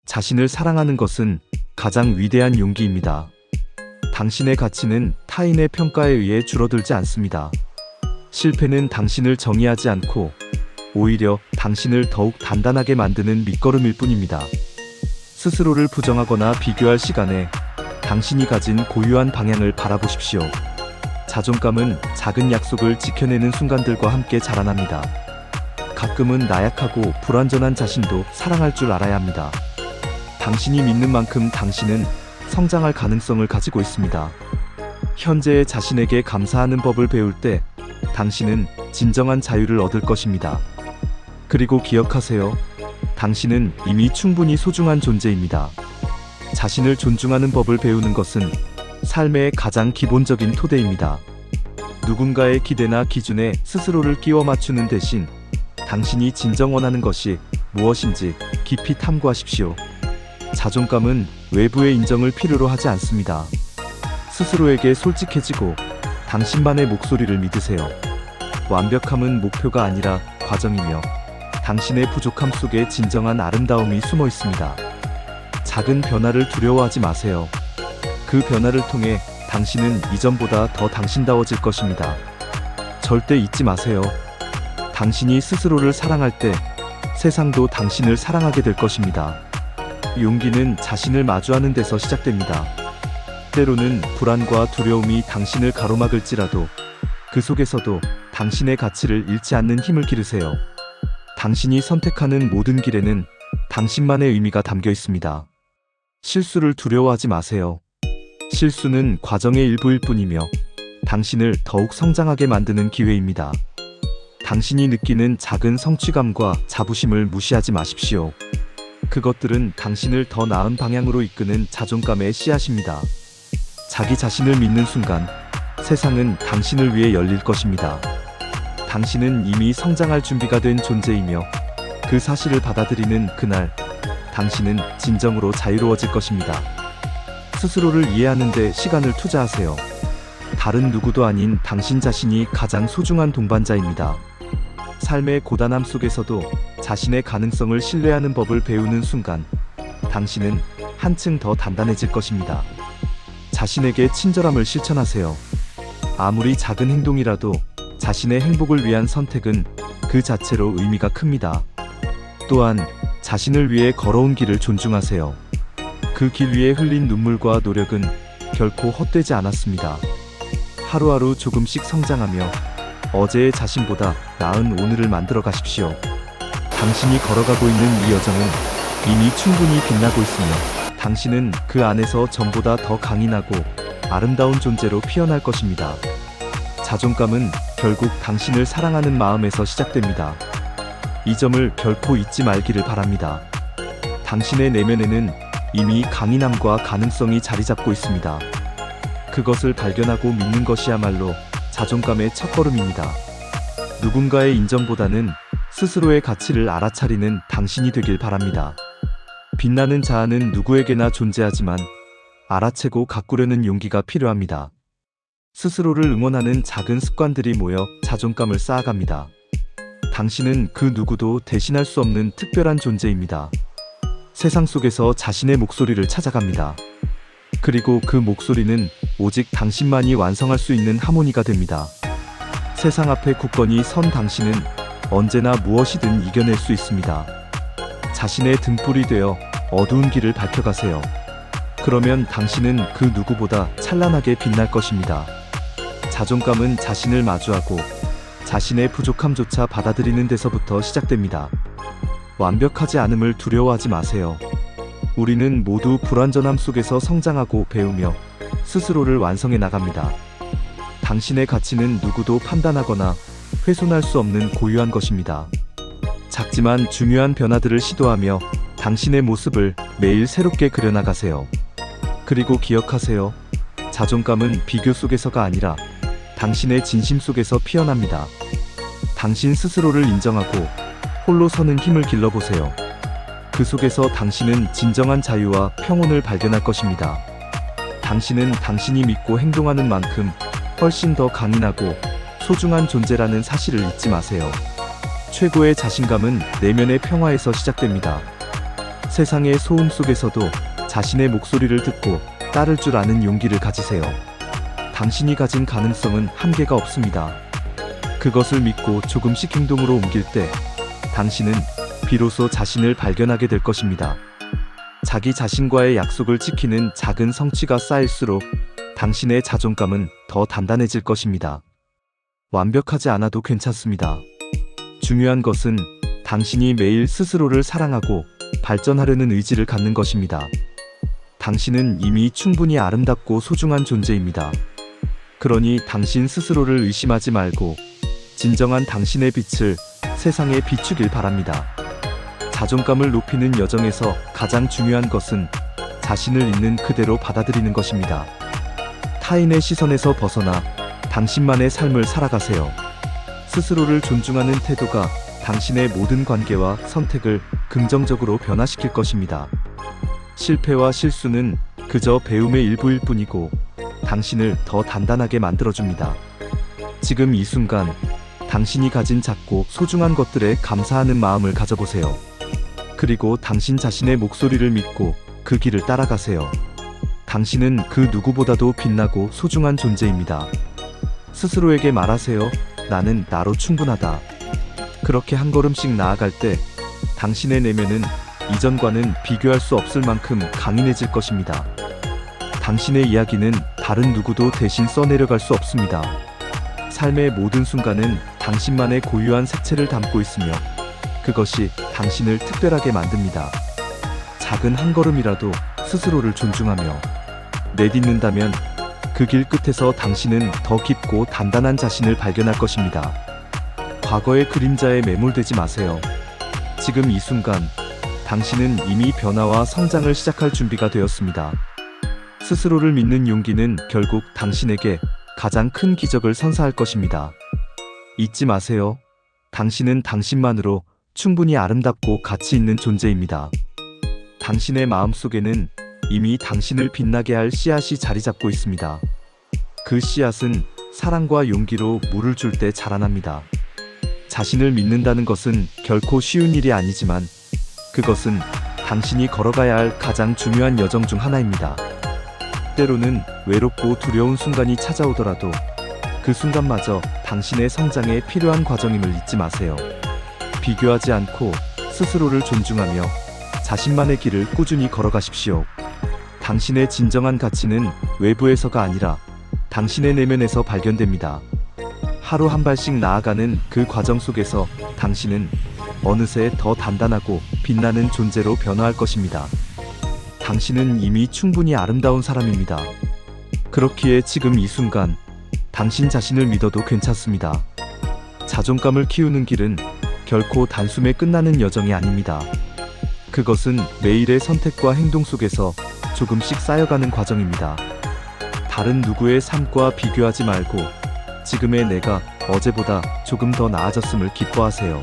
자신을 사랑하는 것은 가장 위대한 용기입니다. 당신의 가치는 타인의 평가에 의해 줄어들지 않습니다. 실패는 당신을 정의하지 않고 오히려 당신을 더욱 단단하게 만드는 밑거름일 뿐입니다. 스스로를 부정하거나 비교할 시간에 당신이 가진 고유한 방향을 바라보십시오. 자존감은 작은 약속을 지켜내는 순간들과 함께 자라납니다. 가끔은 나약하고 불완전한 자신도 사랑할 줄 알아야 합니다. 당신이 믿는 만큼 당신은 성장할 가능성을 가지고 있습니다. 현재의 자신에게 감사하는 법을 배울 때 당신은 진정한 자유를 얻을 것입니다. 그리고 기억하세요. 당신은 이미 충분히 소중한 존재입니다. 자신을 존중하는 법을 배우는 것은 삶의 가장 기본적인 토대입니다. 누군가의 기대나 기준에 스스로를 끼워 맞추는 대신 당신이 진정 원하는 것이 무엇인지 깊이 탐구하십시오. 자존감은 외부의 인정을 필요로 하지 않습니다. 스스로에게 솔직해지고 당신만의 목소리를 믿으세요. 완벽함은 목표가 아니라 과정이며 당신의 부족함 속에 진정한 아름다움이 숨어 있습니다. 작은 변화를 두려워하지 마세요. 그 변화를 통해 당신은 이전보다 더 당신다워질 것입니다. 절대 잊지 마세요. 당신이 스스로를 사랑할 때 세상도 당신을 사랑하게 될 것입니다. 용기는 자신을 마주하는 데서 시작됩니다. 때로는 불안과 두려움이 당신을 가로막을지라도 그 속에서도 당신의 가치를 잃지 않는 힘을 기르세요. 당신이 선택하는 모든 길에는 당신만의 의미가 담겨 있습니다. 실수를 두려워하지 마세요. 실수는 과정의 일부일 뿐이며 당신을 더욱 성장하게 만드는 기회입니다. 당신이 느끼는 작은 성취감과 자부심을 무시하지 마십시오. 그것들은 당신을 더 나은 방향으로 이끄는 자존감의 씨앗입니다. 자기 자신을 믿는 순간 세상은 당신을 위해 열릴 것입니다. 당신은 이미 성장할 준비가 된 존재이며 그 사실을 받아들이는 그날 당신은 진정으로 자유로워질 것입니다. 스스로를 이해하는 데 시간을 투자하세요. 다른 누구도 아닌 당신 자신이 가장 소중한 동반자입니다. 삶의 고단함 속에서도 자신의 가능성을 신뢰하는 법을 배우는 순간 당신은 한층 더 단단해질 것입니다. 자신에게 친절함을 실천하세요. 아무리 작은 행동이라도 자신의 행복을 위한 선택은 그 자체로 의미가 큽니다. 또한 자신을 위해 걸어온 길을 존중하세요. 그 길 위에 흘린 눈물과 노력은 결코 헛되지 않았습니다. 하루하루 조금씩 성장하며 어제의 자신보다 나은 오늘을 만들어 가십시오. 당신이 걸어가고 있는 이 여정은 이미 충분히 빛나고 있으며 당신은 그 안에서 전보다 더 강인하고 아름다운 존재로 피어날 것입니다. 자존감은 결국 당신을 사랑하는 마음에서 시작됩니다. 이 점을 결코 잊지 말기를 바랍니다. 당신의 내면에는 이미 강인함과 가능성이 자리 잡고 있습니다. 그것을 발견하고 믿는 것이야말로 자존감의 첫걸음입니다. 누군가의 인정보다는 스스로의 가치를 알아차리는 당신이 되길 바랍니다. 빛나는 자아는 누구에게나 존재하지만 알아채고 가꾸려는 용기가 필요합니다. 스스로를 응원하는 작은 습관들이 모여 자존감을 쌓아갑니다. 당신은 그 누구도 대신할 수 없는 특별한 존재입니다. 세상 속에서 자신의 목소리를 찾아갑니다. 그리고 그 목소리는 오직 당신만이 완성할 수 있는 하모니가 됩니다. 세상 앞에 굳건히 선 당신은 언제나 무엇이든 이겨낼 수 있습니다. 자신의 등불이 되어 어두운 길을 밝혀가세요. 그러면 당신은 그 누구보다 찬란하게 빛날 것입니다. 자존감은 자신을 마주하고 자신의 부족함조차 받아들이는 데서부터 시작됩니다. 완벽하지 않음을 두려워하지 마세요. 우리는 모두 불완전함 속에서 성장하고 배우며 스스로를 완성해 나갑니다. 당신의 가치는 누구도 판단하거나 훼손할 수 없는 고유한 것입니다. 작지만 중요한 변화들을 시도하며 당신의 모습을 매일 새롭게 그려나가세요. 그리고 기억하세요. 자존감은 비교 속에서가 아니라 당신의 진심 속에서 피어납니다. 당신 스스로를 인정하고 홀로 서는 힘을 길러보세요. 그 속에서 당신은 진정한 자유와 평온을 발견할 것입니다. 당신은 당신이 믿고 행동하는 만큼 훨씬 더 강인하고 소중한 존재라는 사실을 잊지 마세요. 최고의 자신감은 내면의 평화에서 시작됩니다. 세상의 소음 속에서도 자신의 목소리를 듣고 따를 줄 아는 용기를 가지세요. 당신이 가진 가능성은 한계가 없습니다. 그것을 믿고 조금씩 행동으로 옮길 때 당신은 비로소 자신을 발견하게 될 것입니다. 자기 자신과의 약속을 지키는 작은 성취가 쌓일수록 당신의 자존감은 더 단단해질 것입니다. 완벽하지 않아도 괜찮습니다. 중요한 것은 당신이 매일 스스로를 사랑하고 발전하려는 의지를 갖는 것입니다. 당신은 이미 충분히 아름답고 소중한 존재입니다. 그러니 당신 스스로를 의심하지 말고 진정한 당신의 빛을 세상에 비추길 바랍니다. 자존감을 높이는 여정에서 가장 중요한 것은 자신을 있는 그대로 받아들이는 것입니다. 타인의 시선에서 벗어나 당신만의 삶을 살아가세요. 스스로를 존중하는 태도가 당신의 모든 관계와 선택을 긍정적으로 변화시킬 것입니다. 실패와 실수는 그저 배움의 일부일 뿐이고 당신을 더 단단하게 만들어줍니다. 지금 이 순간 당신이 가진 작고 소중한 것들에 감사하는 마음을 가져보세요. 그리고 당신 자신의 목소리를 믿고 그 길을 따라가세요. 당신은 그 누구보다도 빛나고 소중한 존재입니다. 스스로에게 말하세요. 나는 나로 충분하다. 그렇게 한 걸음씩 나아갈 때 당신의 내면은 이전과는 비교할 수 없을 만큼 강인해질 것입니다. 당신의 이야기는 다른 누구도 대신 써내려갈 수 없습니다. 삶의 모든 순간은 당신만의 고유한 색채를 담고 있으며 그것이 당신을 특별하게 만듭니다. 작은 한 걸음이라도 스스로를 존중하며 내딛는다면 그 길 끝에서 당신은 더 깊고 단단한 자신을 발견할 것입니다. 과거의 그림자에 매몰되지 마세요. 지금 이 순간 당신은 이미 변화와 성장을 시작할 준비가 되었습니다. 스스로를 믿는 용기는 결국 당신에게 가장 큰 기적을 선사할 것입니다. 잊지 마세요. 당신은 당신만으로 충분히 아름답고 가치 있는 존재입니다. 당신의 마음속에는 이미 당신을 빛나게 할 씨앗이 자리 잡고 있습니다. 그 씨앗은 사랑과 용기로 물을 줄 때 자라납니다. 자신을 믿는다는 것은 결코 쉬운 일이 아니지만 그것은 당신이 걸어가야 할 가장 중요한 여정 중 하나입니다. 때로는 외롭고 두려운 순간이 찾아오더라도 그 순간마저 당신의 성장에 필요한 과정임을 잊지 마세요. 비교하지 않고 스스로를 존중하며 자신만의 길을 꾸준히 걸어가십시오. 당신의 진정한 가치는 외부에서가 아니라 당신의 내면에서 발견됩니다. 하루 한 발씩 나아가는 그 과정 속에서 당신은 어느새 더 단단하고 빛나는 존재로 변화할 것입니다. 당신은 이미 충분히 아름다운 사람입니다. 그렇기에 지금 이 순간 당신 자신을 믿어도 괜찮습니다. 자존감을 키우는 길은 결코 단숨에 끝나는 여정이 아닙니다. 그것은 매일의 선택과 행동 속에서 조금씩 쌓여가는 과정입니다. 다른 누구의 삶과 비교하지 말고 지금의 내가 어제보다 조금 더 나아졌음을 기뻐하세요.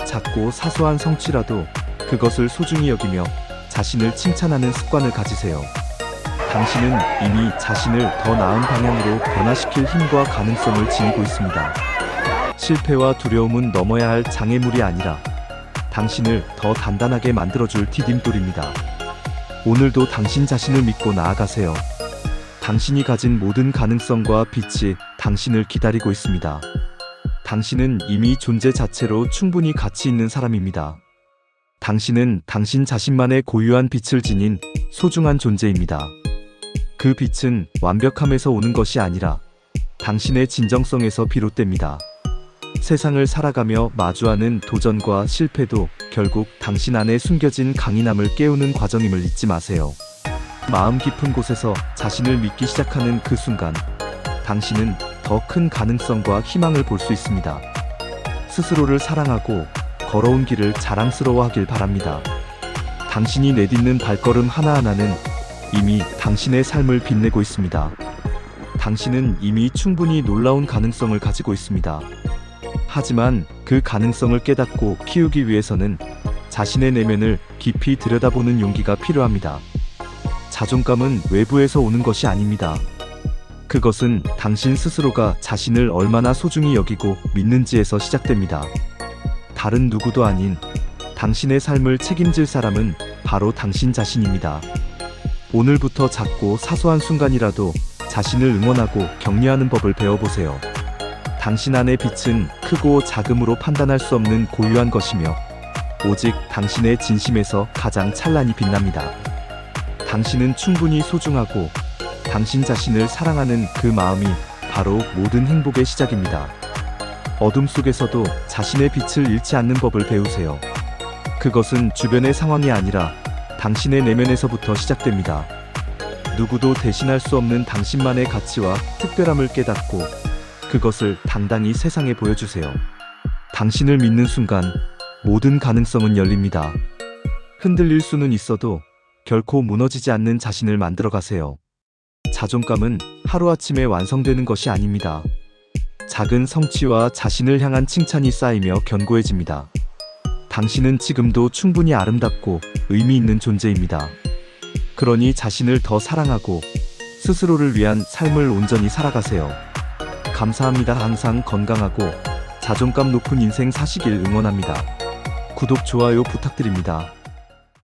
작고 사소한 성취라도 그것을 소중히 여기며 자신을 칭찬하는 습관을 가지세요. 당신은 이미 자신을 더 나은 방향으로 변화시킬 힘과 가능성을 지니고 있습니다. 실패와 두려움은 넘어야 할 장애물이 아니라 당신을 더 단단하게 만들어줄 디딤돌입니다. 오늘도 당신 자신을 믿고 나아가세요. 당신이 가진 모든 가능성과 빛이 당신을 기다리고 있습니다. 당신은 이미 존재 자체로 충분히 가치 있는 사람입니다. 당신은 당신 자신만의 고유한 빛을 지닌 소중한 존재입니다. 그 빛은 완벽함에서 오는 것이 아니라 당신의 진정성에서 비롯됩니다. 세상을 살아가며 마주하는 도전과 실패도 결국 당신 안에 숨겨진 강인함을 깨우는 과정임을 잊지 마세요. 마음 깊은 곳에서 자신을 믿기 시작하는 그 순간 당신은 더 큰 가능성과 희망을 볼 수 있습니다. 스스로를 사랑하고 걸어온 길을 자랑스러워하길 바랍니다. 당신이 내딛는 발걸음 하나하나는 이미 당신의 삶을 빛내고 있습니다. 당신은 이미 충분히 놀라운 가능성을 가지고 있습니다. 하지만 그 가능성을 깨닫고 키우기 위해서는 자신의 내면을 깊이 들여다보는 용기가 필요합니다. 자존감은 외부에서 오는 것이 아닙니다. 그것은 당신 스스로가 자신을 얼마나 소중히 여기고 믿는지에서 시작됩니다. 다른 누구도 아닌 당신의 삶을 책임질 사람은 바로 당신 자신입니다. 오늘부터 작고 사소한 순간이라도 자신을 응원하고 격려하는 법을 배워보세요. 당신 안의 빛은 크고 작음으로 판단할 수 없는 고유한 것이며 오직 당신의 진심에서 가장 찬란히 빛납니다. 당신은 충분히 소중하고 당신 자신을 사랑하는 그 마음이 바로 모든 행복의 시작입니다. 어둠 속에서도 자신의 빛을 잃지 않는 법을 배우세요. 그것은 주변의 상황이 아니라 당신의 내면에서부터 시작됩니다. 누구도 대신할 수 없는 당신만의 가치와 특별함을 깨닫고 그것을 당당히 세상에 보여주세요. 당신을 믿는 순간 모든 가능성은 열립니다. 흔들릴 수는 있어도 결코 무너지지 않는 자신을 만들어 가세요. 자존감은 하루아침에 완성되는 것이 아닙니다. 작은 성취와 자신을 향한 칭찬이 쌓이며 견고해집니다. 당신은 지금도 충분히 아름답고 의미 있는 존재입니다. 그러니 자신을 더 사랑하고 스스로를 위한 삶을 온전히 살아가세요. 감사합니다. 항상 건강하고 자존감 높은 인생 사시길 응원합니다. 구독, 좋아요 부탁드립니다.